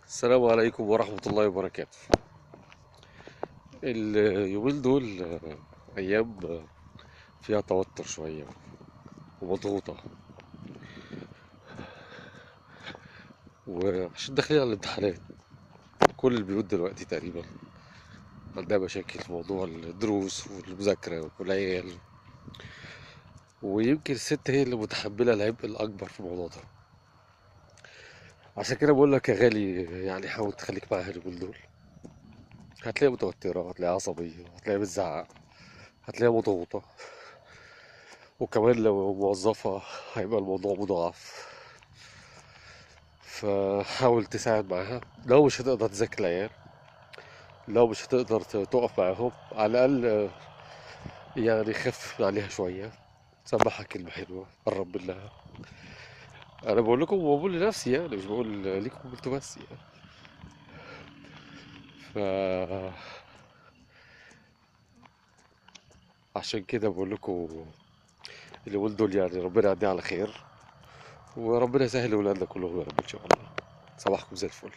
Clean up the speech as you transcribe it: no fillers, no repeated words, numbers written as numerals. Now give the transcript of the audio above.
السلام عليكم ورحمة الله وبركاته. اليومين دول أيام فيها توتر شوية ومضغوطة، وعشان داخلين على الامتحانات. كل البيوت دلوقتي تقريبا عندها مشاكل في موضوع الدروس والمذاكرة والعيال، ويمكن الست هي اللي متحملة العبء الأكبر في الموضوع ده. عشان كده بقول لك يا غالي، يعني حاول تخليك معاها اليومين دول. هتلاقيها متوترة، هتلاقيها عصبية، هتلاقيها بتزعق، هتلاقيها مضغوطة، وكمان لو موظفة هيبقى الموضوع مضاعف. فحاول تساعد معاها لو مش هتقدر تذاكر العيال، لو مش هتقدر تقف معاهم، على الأقل يعني خف عليها شوية. سمعها كلمة حلوة، قرب منها. أنا بقول لكم وبقول لنفسي، يعني مش بقول ليكم انتوا بس يعني. فعشان كده بقول لكم اليومين دول يعني ربنا يعديها على خير، وربنا يسهل لولادنا كلهم يا رب إن شاء الله. صباحكم زي الفل.